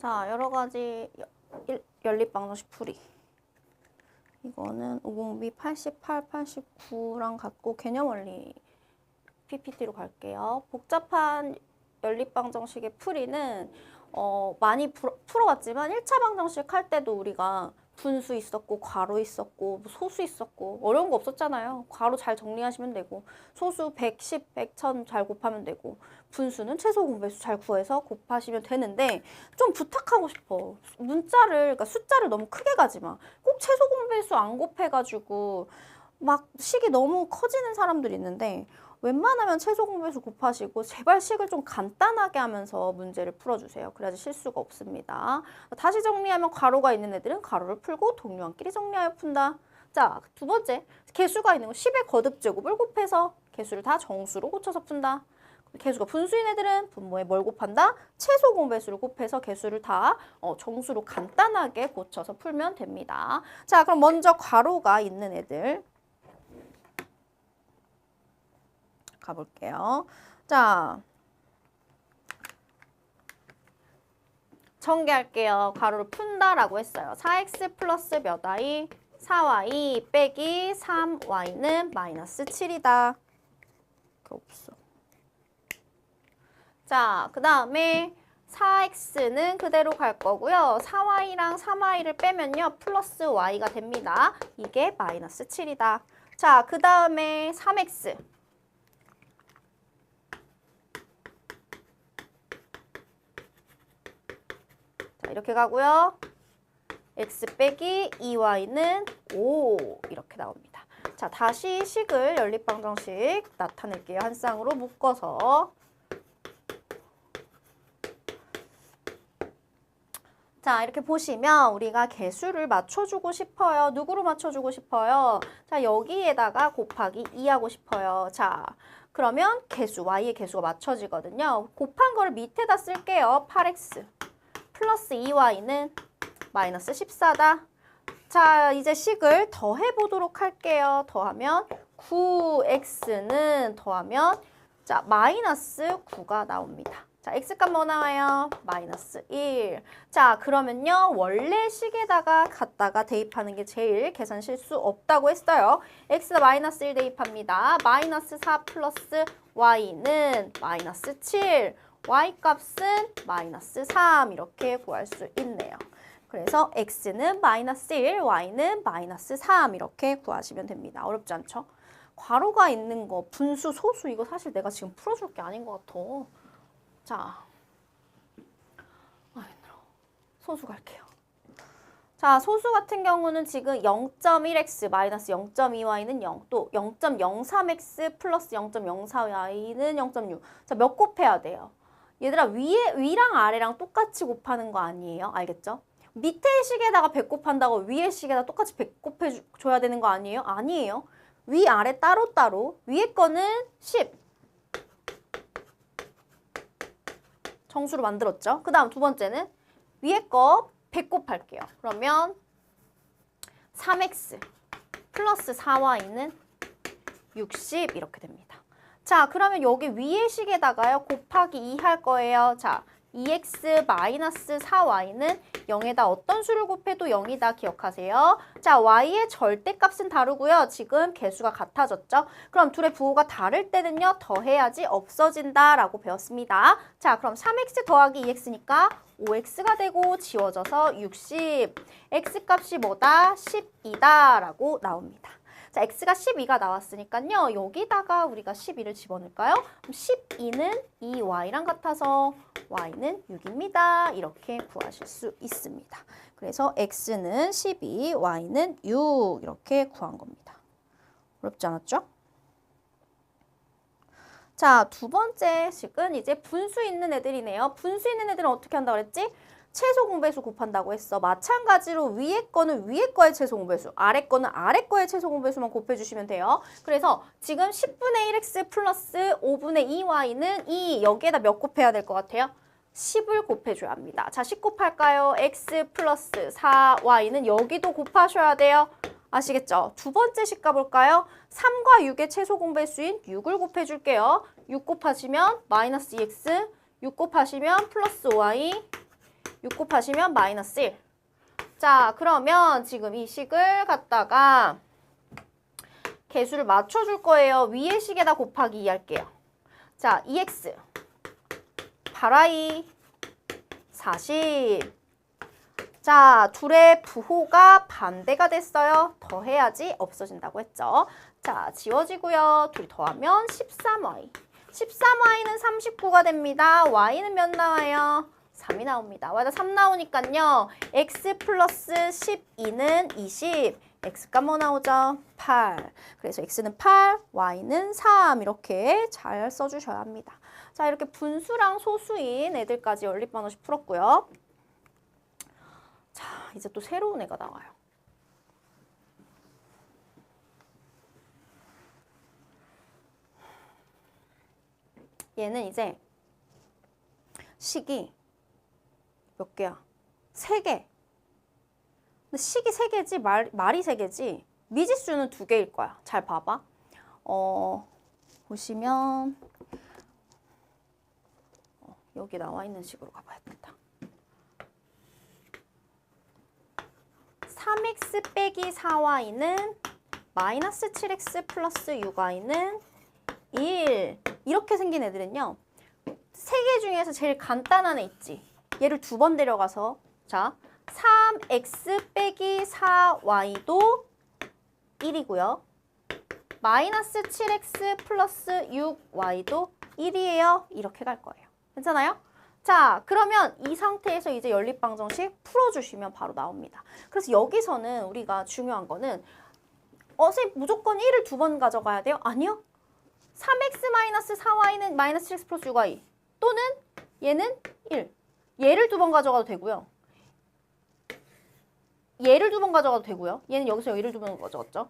자, 여러 가지 연립방정식 풀이. 이거는 50B 88, 89랑 같고 개념 원리 PPT로 갈게요. 복잡한 연립방정식의 풀이는 많이 풀어봤지만 1차 방정식 할 때도 우리가 분수 있었고 괄호 있었고 뭐 소수 있었고 어려운 거 없었잖아요. 괄호 잘 정리하시면 되고 소수 100, 10, 100, 1000 잘 곱하면 되고 분수는 최소 공배수 잘 구해서 곱하시면 되는데 좀 부탁하고 싶어. 그러니까 숫자를 너무 크게 가지 마. 꼭 최소 공배수 안 곱해가지고 막 식이 너무 커지는 사람들이 있는데 웬만하면 최소 공배수 곱하시고 제발 식을 좀 간단하게 하면서 문제를 풀어주세요. 그래야지 실수가 없습니다. 다시 정리하면 괄호가 있는 애들은 괄호를 풀고 동료한끼리 정리하여 푼다. 자, 두 번째, 개수가 있는 거 10의 거듭제곱을 곱해서 개수를 다 정수로 고쳐서 푼다. 개수가 분수인 애들은 분모에 뭘 곱한다? 최소 공배수를 곱해서 개수를 다 정수로 간단하게 고쳐서 풀면 됩니다. 자, 그럼 먼저 괄호가 있는 애들 가볼게요. 자, 전개할게요. 괄호를 푼다라고 했어요. 4x 플러스 몇 y? 4y 빼기 3y는 마이너스 7이다. 없어. 자, 그 다음에 4x는 그대로 갈 거고요. 4y랑 3y를 빼면요. 플러스 y가 됩니다. 이게 마이너스 7이다. 자, 그 다음에 3x. 자, 이렇게 가고요. x 빼기 2y는 5 이렇게 나옵니다. 자, 다시 식을 연립방정식 나타낼게요. 한 쌍으로 묶어서. 자, 이렇게 보시면 우리가 개수를 맞춰주고 싶어요. 누구로 맞춰주고 싶어요? 자, 여기에다가 곱하기 2 하고 싶어요. 자, 그러면 개수, y의 개수가 맞춰지거든요. 곱한 거를 밑에다 쓸게요. 8x 플러스 2y는 마이너스 14다. 자, 이제 식을 더해보도록 할게요. 더하면 9x는 더하면 자, 마이너스 9가 나옵니다. 자, x값 뭐 나와요? 마이너스 1. 자, 그러면요. 원래 식에다가 갖다가 대입하는 게 제일 계산 실수 없다고 했어요. x가 마이너스 1 대입합니다. 마이너스 4 플러스 y는 마이너스 7. y값은 마이너스 3. 이렇게 구할 수 있네요. 그래서 x는 마이너스 1, y는 마이너스 3 이렇게 구하시면 됩니다. 어렵지 않죠? 괄호가 있는 거, 분수, 소수 이거 사실 내가 지금 풀어줄 게 아닌 것 같아. 자, 힘들어. 소수 갈게요. 자, 소수 같은 경우는 지금 0.1x 마이너스 0.2y는 0, 또 0.03x 플러스 0.04y는 0.6. 자, 몇 곱해야 돼요? 얘들아, 위랑 아래랑 똑같이 곱하는 거 아니에요? 알겠죠? 밑에 식에다가 100 곱한다고 위에 식에다 똑같이 100 곱해줘야 되는 거 아니에요? 아니에요. 위, 아래 따로따로. 위에 거는 10. 정수로 만들었죠? 그 다음 두 번째는 위에 거 100 곱할게요. 그러면 3x 플러스 4y는 60 이렇게 됩니다. 자, 그러면 여기 위에 식에다가요. 곱하기 2 할 거예요. 자, 2x 마이너스 4y는 0에다 어떤 수를 곱해도 0이다 기억하세요. 자, y의 절대값은 다르고요. 지금 개수가 같아졌죠. 그럼 둘의 부호가 다를 때는요. 더해야지 없어진다라고 배웠습니다. 자, 그럼 3x 더하기 2x니까 5x가 되고 지워져서 60. x값이 뭐다? 12다 라고 나옵니다. 자, x가 12가 나왔으니까요. 여기다가 우리가 12를 집어넣을까요? 그럼 12는 2y랑 같아서 y는 6입니다. 이렇게 구하실 수 있습니다. 그래서 x는 12, y는 6 이렇게 구한 겁니다. 어렵지 않았죠? 자, 두 번째 식은 이제 분수 있는 애들이네요. 분수 있는 애들은 어떻게 한다고 그랬지? 최소 공배수 곱한다고 했어. 마찬가지로 위에 거는 위에 거의 최소 공배수, 아래 거는 아래 거의 최소 공배수만 곱해주시면 돼요. 그래서 지금 10분의 1x 플러스 5분의 2y는 여기에다 몇 곱해야 될 것 같아요? 10을 곱해줘야 합니다. 자, 10 곱할까요? x 플러스 4y는 여기도 곱하셔야 돼요. 아시겠죠? 두 번째 식 가볼까요? 3과 6의 최소 공배수인 6을 곱해줄게요. 6 곱하시면 마이너스 2x, 6 곱하시면 플러스 y, 6 곱하시면 마이너스 1. 자, 그러면 지금 이 식을 갖다가 개수를 맞춰줄 거예요. 위의 식에다 곱하기 2 할게요. 자, 2x 8y 40. 자, 둘의 부호가 반대가 됐어요. 더해야지 없어진다고 했죠. 자, 지워지고요. 둘이 더하면 13y. 13y는 39가 됩니다. y는 몇 나와요? 3이 나옵니다. y가 3 나오니까요. x 플러스 12는 20. x가 뭐 나오죠? 8. 그래서 x는 8, y는 3. 이렇게 잘 써주셔야 합니다. 자, 이렇게 분수랑 소수인 애들까지 연립방정식 풀었고요. 자, 이제 또 새로운 애가 나와요. 얘는 이제 식이 몇 개야? 3개. 근데 식이 3개지 말이 3개지 미지수는 2개일 거야. 잘 봐봐. 보시면 여기 나와 있는 식으로 가봐야겠다. 3x 빼기 4y는 마이너스 7x 플러스 6y는 1. 이렇게 생긴 애들은요. 3개 중에서 제일 간단한 애 있지. 얘를 2번 데려가서 자 3x 빼기 4y도 1이고요. 마이너스 7x 플러스 6y도 1이에요. 이렇게 갈 거예요. 괜찮아요? 자, 그러면 이 상태에서 이제 연립방정식 풀어주시면 바로 나옵니다. 그래서 여기서는 우리가 중요한 거는 선생님 무조건 1을 2번 가져가야 돼요? 아니요. 3x-4y는 마이너스 7x 플러스 6y 또는 얘는 1. 얘를 2번 가져가도 되고요. 얘를 2번 가져가도 되고요. 얘는 여기서 얘를 2번 가져갔죠.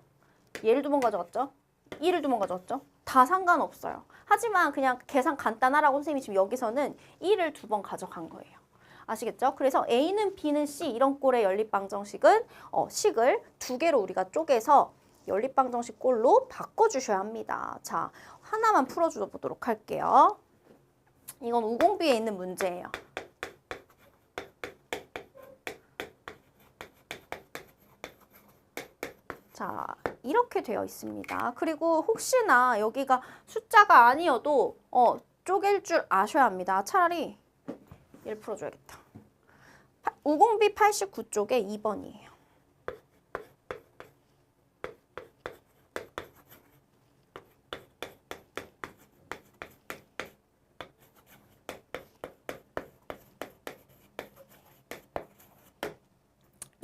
얘를 2번 가져갔죠. 1을 2번 가져갔죠. 다 상관없어요. 하지만 그냥 계산 간단하라고 선생님이 지금 여기서는 1을 2번 가져간 거예요. 아시겠죠? 그래서 A는 B는 C 이런 꼴의 연립방정식은 식을 2개로 우리가 쪼개서 연립방정식 꼴로 바꿔주셔야 합니다. 자, 하나만 풀어줘 보도록 할게요. 이건 우공비에 있는 문제예요. 자, 이렇게 되어 있습니다. 그리고 혹시나 여기가 숫자가 아니어도 쪼갤 줄 아셔야 합니다. 차라리 얘를 풀어줘야겠다. 우공비 89쪽에 2번이에요.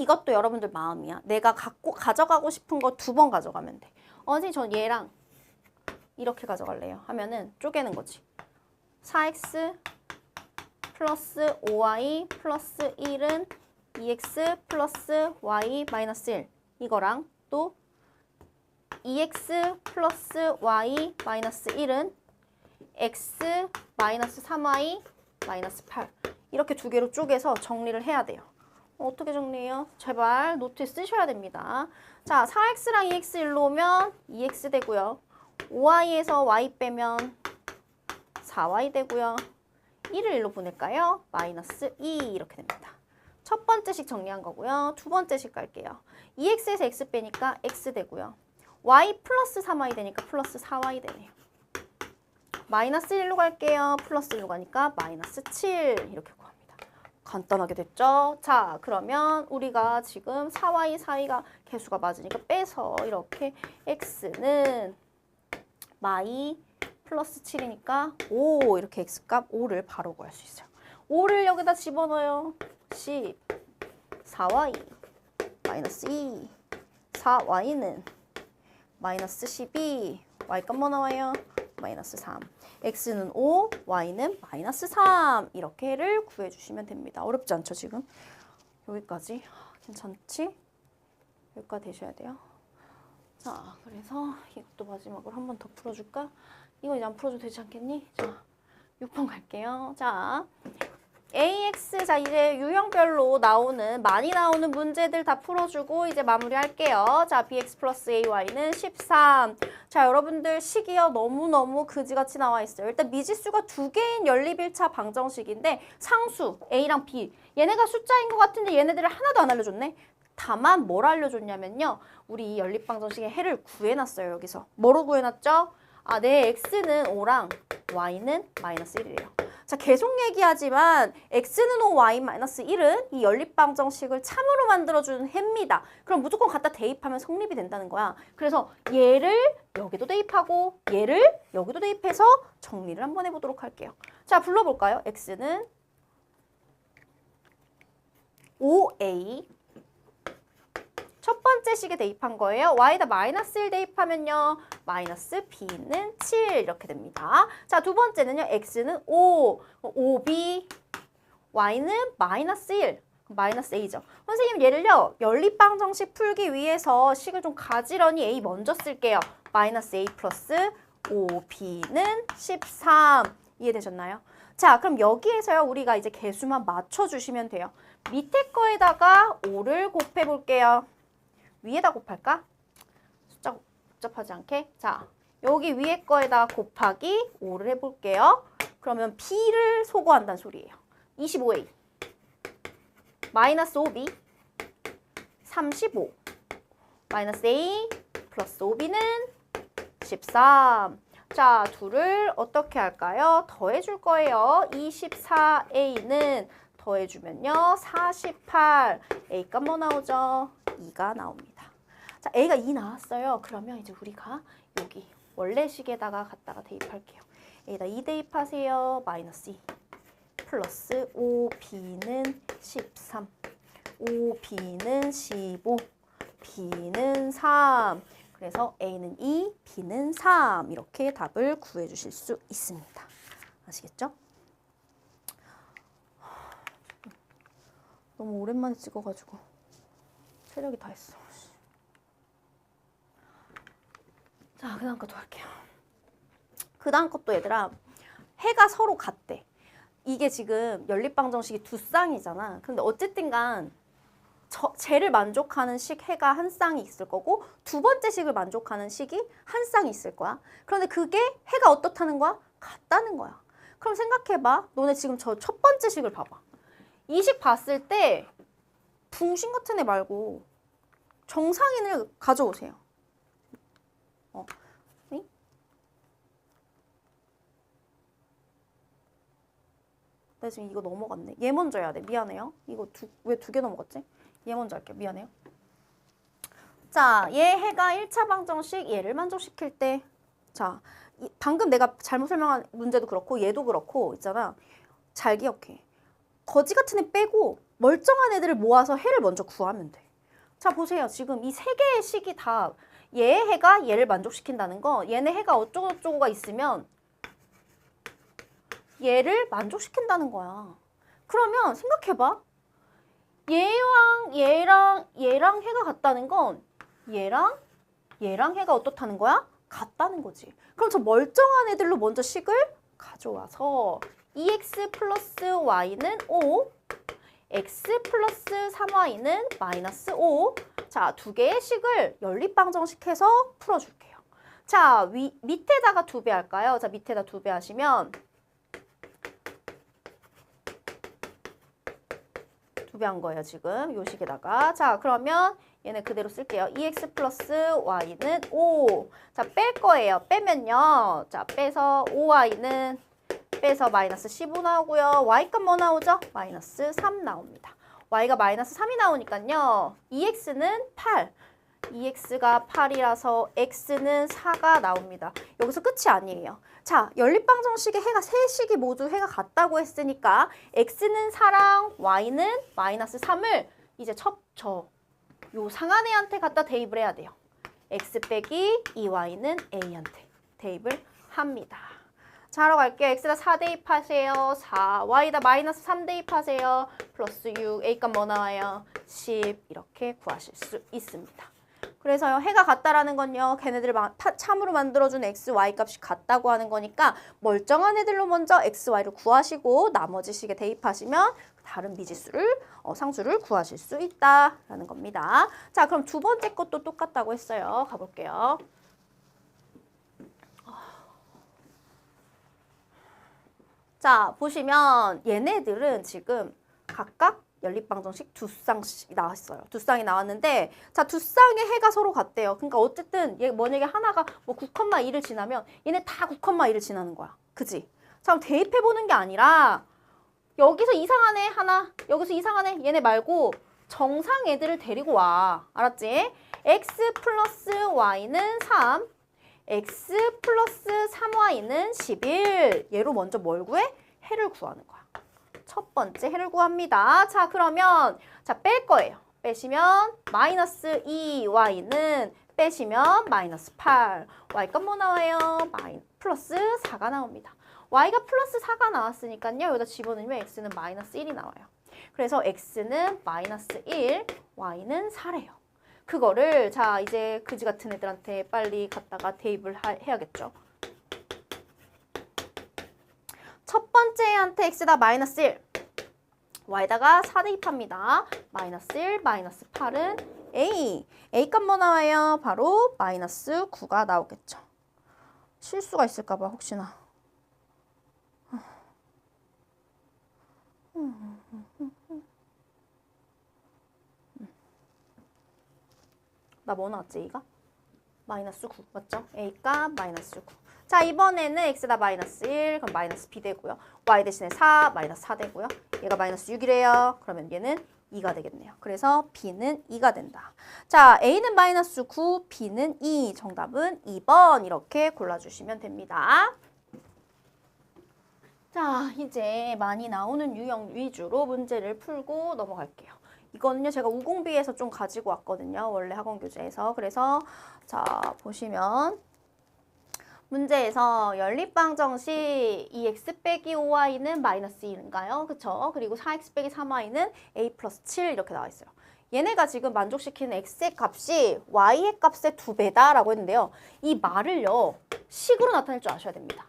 이것도 여러분들 마음이야. 내가 가져가고 싶은 거 2번 가져가면 돼. 선생님 전 얘랑 이렇게 가져갈래요. 하면은 쪼개는 거지. 4x 플러스 5y 플러스 1은 2x 플러스 y 마이너스 1. 이거랑 또 2x 플러스 y 마이너스 1은 x 마이너스 3y 마이너스 8. 이렇게 2개로 쪼개서 정리를 해야 돼요. 어떻게 정리해요? 제발 노트에 쓰셔야 됩니다. 자, 4x랑 2x 일로 오면 2x 되고요. 5y에서 y 빼면 4y 되고요. 1을 일로 보낼까요? 마이너스 2 이렇게 됩니다. 첫 번째 식 정리한 거고요. 두 번째 식 갈게요. 2x에서 x 빼니까 x 되고요. y 플러스 3y 되니까 플러스 4y 되네요. 마이너스 1로 갈게요. 플러스 1로 가니까 마이너스 7 이렇게 구합니다. 간단하게 됐죠? 자, 그러면 우리가 지금 4y 사이가 개수가 맞으니까 빼서 이렇게 x는 마이 플러스 7이니까 5 이렇게 x값 5를 바로 구할 수 있어요. 5를 여기다 집어넣어요. 10, 4y 마이너스 2, 4y는 마이너스 12, y값 뭐 나와요? 마이너스 3. x는 5, y는 마이너스 3. 이렇게를 구해주시면 됩니다. 어렵지 않죠, 지금? 여기까지. 괜찮지? 여기까지 되셔야 돼요. 자, 그래서 이것도 마지막으로 한 번 더 풀어줄까? 이거 이제 안 풀어줘도 되지 않겠니? 자, 6번 갈게요. 자, AX, 자 이제 유형별로 나오는 많이 나오는 문제들 다 풀어주고 이제 마무리할게요. 자 BX 플러스 AY는 13. 자 여러분들 식이요 너무너무 그지같이 나와 있어요. 일단 미지수가 두 개인 연립1차 방정식인데 상수 A랑 B 얘네가 숫자인 것 같은데 얘네들을 하나도 안 알려줬네. 다만 뭘 알려줬냐면요. 우리 이 연립방정식의 해를 구해놨어요. 여기서. 뭐로 구해놨죠? 아, 내 X는 5랑 Y는 마이너스 1이래요. 자, 계속 얘기하지만 X는 5, Y 마이너스 1은 이 연립방정식을 참으로 만들어주는 해입니다. 그럼 무조건 갖다 대입하면 성립이 된다는 거야. 그래서 얘를 여기도 대입하고 얘를 여기도 대입해서 정리를 한번 해보도록 할게요. 자, 불러볼까요? X는 5A 첫 번째 식에 대입한 거예요. y에다 마이너스 1 대입하면요. 마이너스 b는 7 이렇게 됩니다. 자, 두 번째는요. x는 5, 5b, y는 마이너스 1, 마이너스 a죠. 선생님 얘를요. 연립방정식 풀기 위해서 식을 좀 가지런히 a 먼저 쓸게요. 마이너스 a 플러스 5b는 13 이해되셨나요? 자, 그럼 여기에서요. 우리가 이제 개수만 맞춰주시면 돼요. 밑에 거에다가 5를 곱해볼게요. 위에다 곱할까? 숫자 복잡하지 않게. 자, 여기 위에 거에다 곱하기 5를 해볼게요. 그러면 B를 소거한다는 소리예요. 25A 마이너스 5B 35 마이너스 A 플러스 5B는 13. 자, 둘을 어떻게 할까요? 더해줄 거예요. 24A는 더해주면요. 48. A값 뭐 나오죠? 2가 나옵니다. 자, A가 2 나왔어요. 그러면 이제 우리가 여기 원래 식에다가 갖다가 대입할게요. A에다 2 대입하세요. 마이너스 2 플러스 5B는 13 5B는 15 B는 3 그래서 A는 2, B는 3 이렇게 답을 구해주실 수 있습니다. 아시겠죠? 너무 오랜만에 찍어가지고 체력이 다 했어. 자, 그 다음 것도 할게요. 그 다음 것도 얘들아 해가 서로 같대. 이게 지금 연립방정식이 두 쌍이잖아. 근데 어쨌든 간 쟤를 만족하는 식 해가 한 쌍이 있을 거고 두 번째 식을 만족하는 식이 한 쌍이 있을 거야. 그런데 그게 해가 어떻다는 거야? 같다는 거야. 그럼 생각해봐. 너네 지금 저 첫 번째 식을 봐봐. 이 식 봤을 때 붕신 같은 애 말고 정상인을 가져오세요. 네? 나 지금 이거 넘어갔네. 얘 먼저 해야 돼. 미안해요. 이거 왜 두 개 넘어갔지? 얘 먼저 할게요. 미안해요. 자, 얘 해가 1차 방정식 얘를 만족시킬 때 자, 방금 내가 잘못 설명한 문제도 그렇고 얘도 그렇고 있잖아. 잘 기억해. 거지 같은 애 빼고 멀쩡한 애들을 모아서 해를 먼저 구하면 돼. 자, 보세요. 지금 이 세 개의 식이 다 얘 해가 얘를 만족시킨다는 거 얘네 해가 어쩌고저쩌고가 있으면 얘를 만족시킨다는 거야. 그러면 생각해봐. 얘랑 해가 같다는 건 얘랑 해가 어떻다는 거야? 같다는 거지. 그럼 저 멀쩡한 애들로 먼저 식을 가져와서 2x 플러스 y는 5 x 플러스 3y는 마이너스 5. 자, 두 개의 식을 연립방정식해서 풀어줄게요. 자, 밑에다가 2배 할까요? 자, 밑에다 2배 하시면 2배 한 거예요, 지금. 요 식에다가. 자, 그러면 얘네 그대로 쓸게요. 2x 플러스 y는 5. 자, 뺄 거예요. 빼면요. 자, 빼서 5y는 빼서 마이너스 15 나오고요. y값 뭐 나오죠? 마이너스 3 나옵니다. y가 마이너스 3이 나오니까요. 2x는 8. 2x가 8이라서 x는 4가 나옵니다. 여기서 끝이 아니에요. 자, 연립방정식의 해가 세 식이 모두 해가 같다고 했으니까 x는 4랑 y는 마이너스 3을 이제 요 상한애한테 갖다 대입을 해야 돼요. x 빼기 2y는 a한테 대입을 합니다. 자, 하러 갈게요. x에다 4 대입하세요. 4. y에다 마이너스 3 대입하세요. 플러스 6. a값 뭐 나와요? 10. 이렇게 구하실 수 있습니다. 그래서요, 해가 같다라는 건요, 걔네들을 참으로 만들어준 x, y 값이 같다고 하는 거니까 멀쩡한 애들로 먼저 x, y를 구하시고 나머지 식에 대입하시면 다른 미지수를, 상수를 구하실 수 있다라는 겁니다. 자, 그럼 두 번째 것도 똑같다고 했어요. 가볼게요. 자, 보시면 얘네들은 지금 각각 연립방정식 두 쌍씩 나왔어요. 두 쌍이 나왔는데, 자, 두 쌍의 해가 서로 같대요. 그러니까 어쨌든 얘 만약에 하나가 뭐 9,2를 지나면 얘네 다 9,2를 지나는 거야. 그지? 자, 그럼 대입해보는 게 아니라 여기서 이상한 애 하나, 여기서 이상한 애 얘네 말고 정상 애들을 데리고 와. 알았지? x 플러스 y는 3, x 플러스 3y는 11. 얘로 먼저 뭘 구해? 해를 구하는 거야. 첫 번째 해를 구합니다. 자, 그러면 자, 뺄 거예요. 빼시면 마이너스 2y는 빼시면 마이너스 8. y가 뭐 나와요? 플러스 4가 나옵니다. y가 플러스 4가 나왔으니까요. 여기다 집어넣으면 x는 마이너스 1이 나와요. 그래서 x는 마이너스 1, y는 4래요. 그거를 자, 이제 그지 같은 애들한테 빨리 갖다가 대입을 해야겠죠. 첫 번째 애한테 x에다 마이너스 1, y에다가 4 대입합니다. 마이너스 1, 마이너스 8은 a. a 값 뭐 나와요? 바로 마이너스 9가 나오겠죠. 실수가 있을까 봐 혹시나. 나 뭐 나왔지, A가? 마이너스 9, 맞죠? A가 마이너스 9. 자, 이번에는 X에다 마이너스 1, 그럼 마이너스 B 되고요. Y 대신에 4, 마이너스 4 되고요. 얘가 마이너스 6이래요. 그러면 얘는 2가 되겠네요. 그래서 B는 2가 된다. 자, A는 마이너스 9, B는 2. 정답은 2번 이렇게 골라주시면 됩니다. 자, 이제 많이 나오는 유형 위주로 문제를 풀고 넘어갈게요. 이거는요, 제가 우공비에서 좀 가지고 왔거든요. 원래 학원 교재에서. 그래서 자, 보시면 문제에서 연립방정식 2x 빼기 5y는 마이너스 1인가요? 그쵸? 그리고 4x 빼기 3y는 a 플러스 7 이렇게 나와 있어요. 얘네가 지금 만족시키는 x의 값이 y의 값의 2배다라고 했는데요. 이 말을요, 식으로 나타낼 줄 아셔야 됩니다.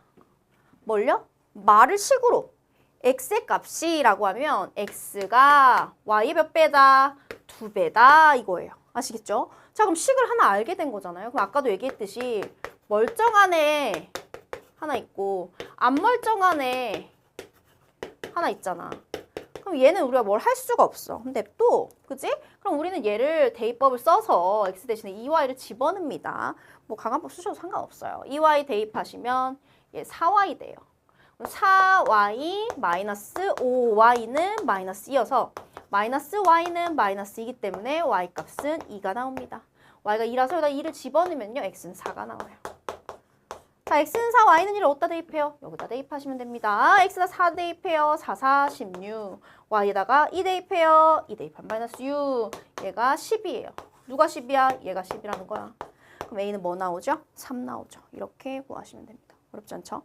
뭘요? 말을 식으로. x의 값이라고 하면 x가 y의 몇 배다? 2배다 이거예요. 아시겠죠? 자, 그럼 식을 하나 알게 된 거잖아요. 그럼 아까도 얘기했듯이 멀쩡한 애 하나 있고 안 멀쩡한 애 하나 있잖아. 그럼 얘는 우리가 뭘 할 수가 없어. 근데 또, 그지? 그럼 우리는 얘를 대입법을 써서 x 대신에 2y를 집어넣습니다. 뭐 강화법 쓰셔도 상관없어요. 2y 대입하시면 얘 4y 돼요. 4y 마이너스 5y는 마이너스 2여서 마이너스 y는 마이너스 2이기 때문에 y 값은 2가 나옵니다. y가 2라서 여기다 2를 집어넣으면요, x는 4가 나와요. 자, x는 4, y는 1을 어디다 대입해요? 여기다 대입하시면 됩니다. x에다 4 대입해요. 4, 4, 16. y에다가 2 대입해요. 2 대입하면 마이너스 6. 얘가 10이에요. 누가 10이야? 얘가 10이라는 거야. 그럼 a는 뭐 나오죠? 3 나오죠. 이렇게 구하시면 됩니다. 어렵지 않죠?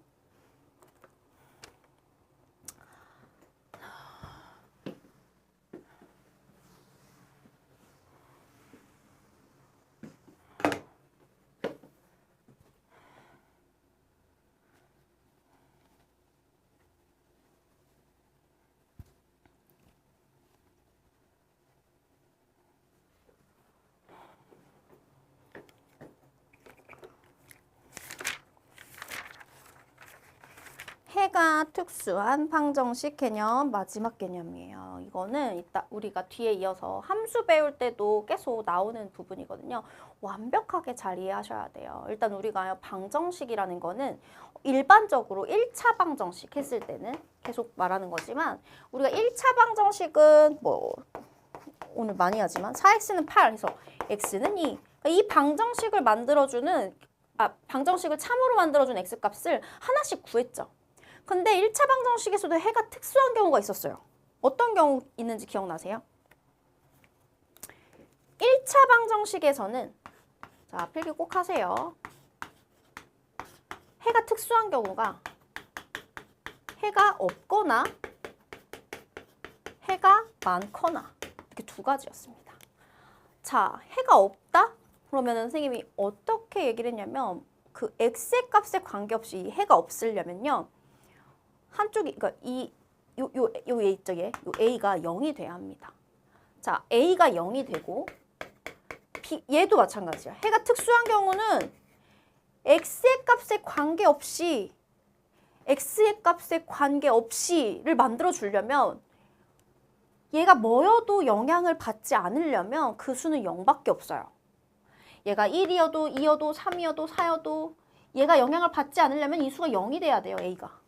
해가 특수한 방정식 개념 마지막 개념이에요. 이거는 이따 우리가 뒤에 이어서 함수 배울 때도 계속 나오는 부분이거든요. 완벽하게 잘 이해하셔야 돼요. 일단 우리가 방정식이라는 거는 일반적으로 1차 방정식 했을 때는 계속 말하는 거지만 우리가 1차 방정식은 뭐 오늘 많이 하지만 4x는 8 해서 x는 2. 이 방정식을 만들어주는 방정식을 참으로 만들어준 x값을 하나씩 구했죠. 근데 1차 방정식에서도 해가 특수한 경우가 있었어요. 어떤 경우 있는지 기억나세요? 1차 방정식에서는 자, 필기 꼭 하세요. 해가 특수한 경우가 해가 없거나 해가 많거나 이렇게 두 가지였습니다. 자, 해가 없다? 그러면은 선생님이 어떻게 얘기를 했냐면 그 x의 값에 관계없이 해가 없으려면요. 한쪽이 그러니까 요 얘 있죠, 얘. 요 a가 0이 돼야 합니다. 자, a가 0이 되고 얘도 마찬가지야. 해가 특수한 경우는 x의 값에 관계없이를 만들어 주려면 얘가 뭐여도 영향을 받지 않으려면 그 수는 0밖에 없어요. 얘가 1이어도 2여도 3이어도 4여도 얘가 영향을 받지 않으려면 이 수가 0이 돼야 돼요, a가.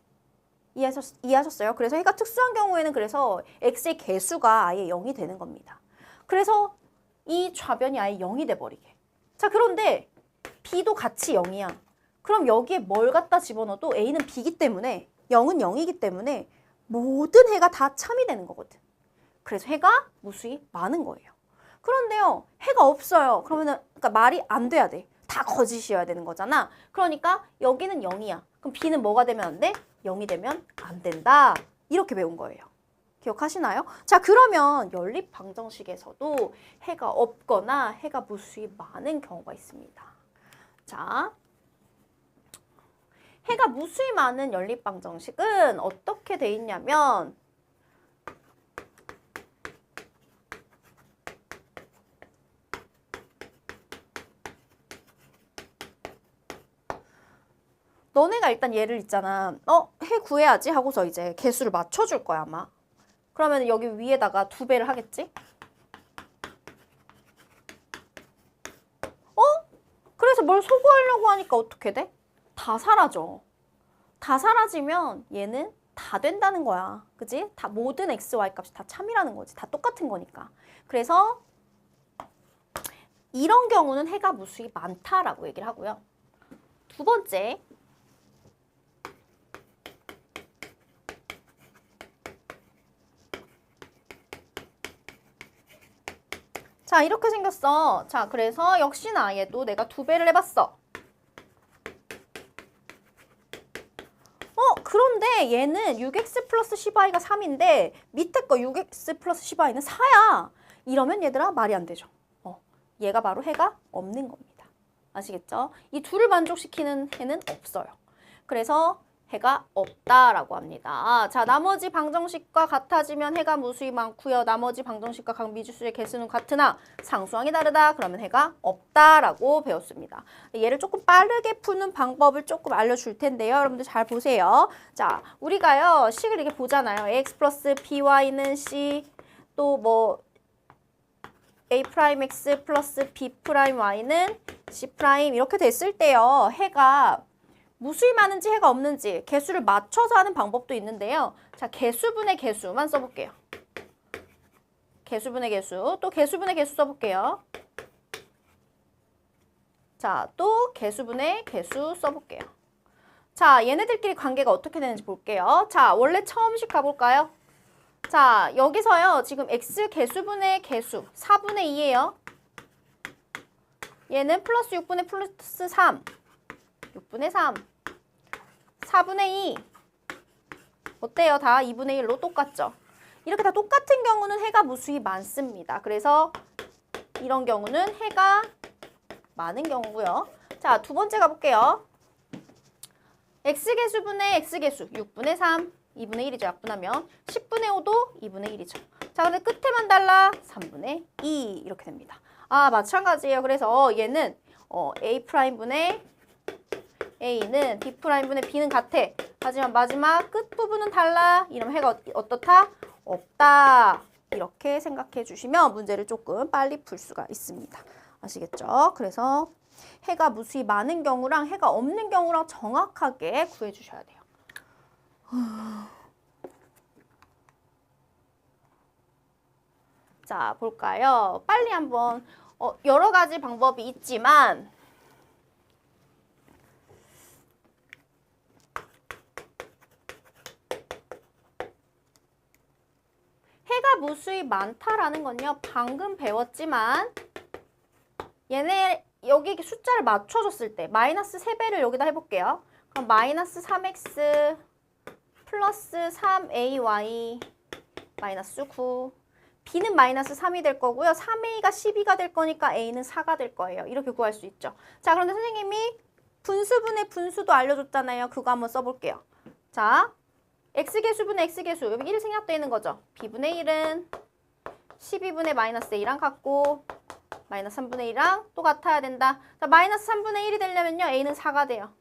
이해하셨어요? 그래서 해가 특수한 경우에는 그래서 x의 개수가 아예 0이 되는 겁니다. 그래서 이 좌변이 아예 0이 돼버리게. 자, 그런데 b도 같이 0이야. 그럼 여기에 뭘 갖다 집어넣어도 a는 b이기 때문에 0은 0이기 때문에 모든 해가 다 참이 되는 거거든. 그래서 해가 무수히 많은 거예요. 그런데요, 해가 없어요. 그러면은 그러니까 말이 안 돼야 돼. 다 거짓이어야 되는 거잖아. 그러니까 여기는 0이야. 그럼 b는 뭐가 되면 안 돼? 0이 되면 안 된다. 이렇게 배운 거예요. 기억하시나요? 자, 그러면 연립 방정식에서도 해가 없거나 해가 무수히 많은 경우가 있습니다. 자, 해가 무수히 많은 연립 방정식은 어떻게 돼 있냐면 너네가 일단 얘를 있잖아. 해 구해야지 하고서 이제 개수를 맞춰줄 거야, 아마. 그러면 여기 위에다가 2배를 하겠지? 그래서 뭘 소구하려고 하니까 어떻게 돼? 다 사라져. 다 사라지면 얘는 다 된다는 거야. 그지? 다 모든 x, y 값이 다 참이라는 거지. 다 똑같은 거니까. 그래서 이런 경우는 해가 무수히 많다라고 얘기를 하고요. 두 번째. 자, 이렇게 생겼어. 자, 그래서 역시나 얘도 내가 2배를 해봤어. 그런데 얘는 6x 플러스 10y가 3인데 밑에 거 6x 플러스 10y는 4야. 이러면 얘들아 말이 안 되죠. 얘가 바로 해가 없는 겁니다. 아시겠죠? 이 둘을 만족시키는 해는 없어요. 그래서 해가 없다라고 합니다. 자, 나머지 방정식과 같아지면 해가 무수히 많고요. 나머지 방정식과 각 미지수의 개수는 같으나 상수항이 다르다. 그러면 해가 없다라고 배웠습니다. 얘를 조금 빠르게 푸는 방법을 조금 알려줄 텐데요. 여러분들 잘 보세요. 자, 우리가요. 식을 이렇게 보잖아요. ax 플러스 by는 c 또 뭐 a'x 플러스 b'y는 c' 이렇게 됐을 때요. 해가 무수히 많은지 해가 없는지 개수를 맞춰서 하는 방법도 있는데요. 자, 개수분의 개수만 써볼게요. 개수분의 개수, 또 개수분의 개수 써볼게요. 자, 또 개수분의 개수 써볼게요. 자, 얘네들끼리 관계가 어떻게 되는지 볼게요. 자, 원래 처음식 가볼까요? 자, 여기서요. 지금 x 개수분의 개수 4분의 2예요. 얘는 플러스 6분의 플러스 3. 6분의 3. 4분의 2. 어때요? 다 2분의 1로 똑같죠? 이렇게 다 똑같은 경우는 해가 무수히 많습니다. 그래서 이런 경우는 해가 많은 경우고요. 자, 두 번째 가볼게요. x개수분의 x개수 6분의 3. 2분의 1이죠. 약분하면 10분의 5도 2분의 1이죠. 자, 근데 끝에만 달라 3분의 2 이렇게 됩니다. 아, 마찬가지예요. 그래서 얘는 A'분의 A는 B'분의 B는 같아. 하지만 마지막 끝부분은 달라. 이러면 해가 어떻다? 없다. 이렇게 생각해 주시면 문제를 조금 빨리 풀 수가 있습니다. 아시겠죠? 그래서 해가 무수히 많은 경우랑 해가 없는 경우랑 정확하게 구해 주셔야 돼요. 자, 볼까요? 빨리 한번 여러 가지 방법이 있지만 해가 무수히 많다라는 건요. 방금 배웠지만 얘네 여기 숫자를 맞춰줬을 때 마이너스 3배를 여기다 해볼게요. 그럼 마이너스 3x 플러스 3ay 마이너스 9 B는 마이너스 3이 될 거고요. 3A가 12가 될 거니까 A는 4가 될 거예요. 이렇게 구할 수 있죠. 자, 그런데 선생님이 분수분의 분수도 알려줬잖아요. 그거 한번 써볼게요. 자, X개수분의 X개수. 여기 1 생략되어 있는 거죠. B분의 1은 12분의 마이너스 A랑 같고 마이너스 3분의 1이랑 또 같아야 된다. 자, 마이너스 3분의 1이 되려면요. A는 4가 돼요.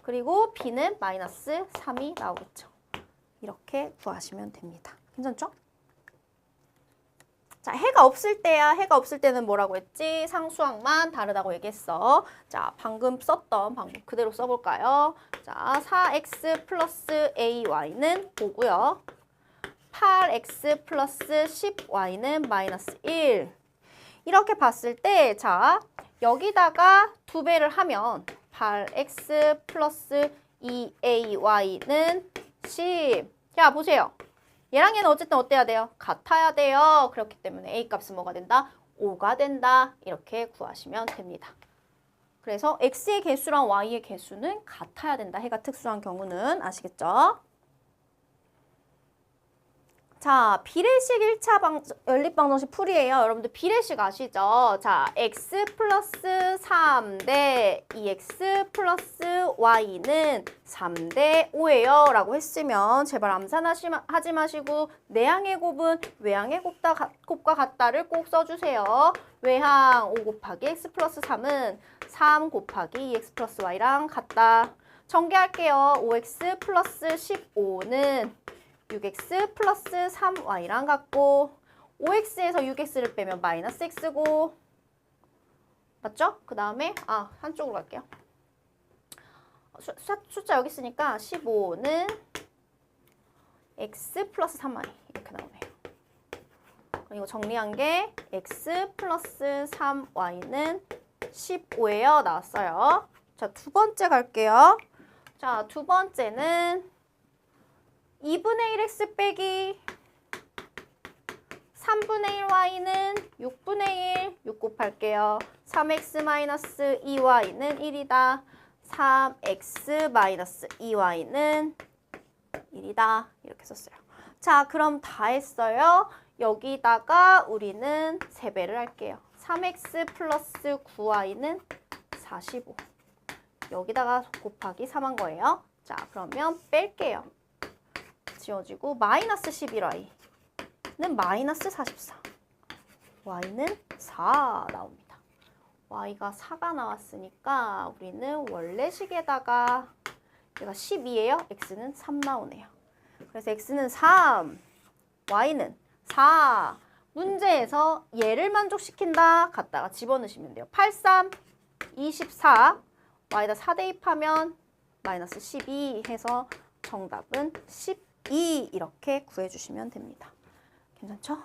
그리고 B는 마이너스 3이 나오겠죠. 이렇게 구하시면 됩니다. 괜찮죠? 자, 해가 없을 때야. 해가 없을 때는 뭐라고 했지? 상수항만 다르다고 얘기했어. 자, 방금 썼던 방법 그대로 써볼까요? 자, 4x 플러스 ay는 5고요. 8x 플러스 10y는 마이너스 1. 이렇게 봤을 때, 자, 여기다가 2배를 하면 8x 플러스 2ay는 10. 자, 보세요. 얘랑 얘는 어쨌든 어때야 돼요? 같아야 돼요. 그렇기 때문에 A 값은 뭐가 된다? 5가 된다. 이렇게 구하시면 됩니다. 그래서 X의 개수랑 Y의 개수는 같아야 된다. 해가 특수한 경우는 아시겠죠? 자, 비례식 1차 연립방정식 풀이에요. 여러분들 비례식 아시죠? 자, x 플러스 3 대 2x 플러스 y는 3 대 5예요. 라고 했으면 제발 암산하지 마시고 내항의 곱은 외항의 곱과 같다를 꼭 써주세요. 외항 5 곱하기 x 플러스 3은 3 곱하기 2x 플러스 y랑 같다. 전개할게요. 5x 플러스 15는 6x 플러스 3y랑 같고 5x에서 6x를 빼면 마이너스 x고 맞죠? 그 다음에 한쪽으로 갈게요. 숫자 여기 있으니까 15는 x 플러스 3y 이렇게 나오네요. 이거 정리한 게 x 플러스 3y는 15예요. 나왔어요. 자, 두 번째 갈게요. 자, 두 번째는 2분의 1x 빼기 3분의 1y는 6분의 1, 6 곱할게요. 3x 마이너스 2y는 1이다. 3x 마이너스 2y는 1이다. 이렇게 썼어요. 자, 그럼 다 했어요. 여기다가 우리는 3배를 할게요. 3x 플러스 9y는 45. 여기다가 곱하기 3한 거예요. 자, 그러면 뺄게요. 지워지고 마이너스 11y는 마이너스 44. y는 4 나옵니다. y가 4가 나왔으니까 우리는 원래식에다가 얘가 12예요. x는 3 나오네요. 그래서 x는 3, y는 4. 문제에서 얘를 만족시킨다. 갖다가 집어넣으시면 돼요. 8, 3, 24. y에다 4 대입하면 마이너스 12 해서 정답은 12 이렇게 구해주시면 됩니다. 괜찮죠?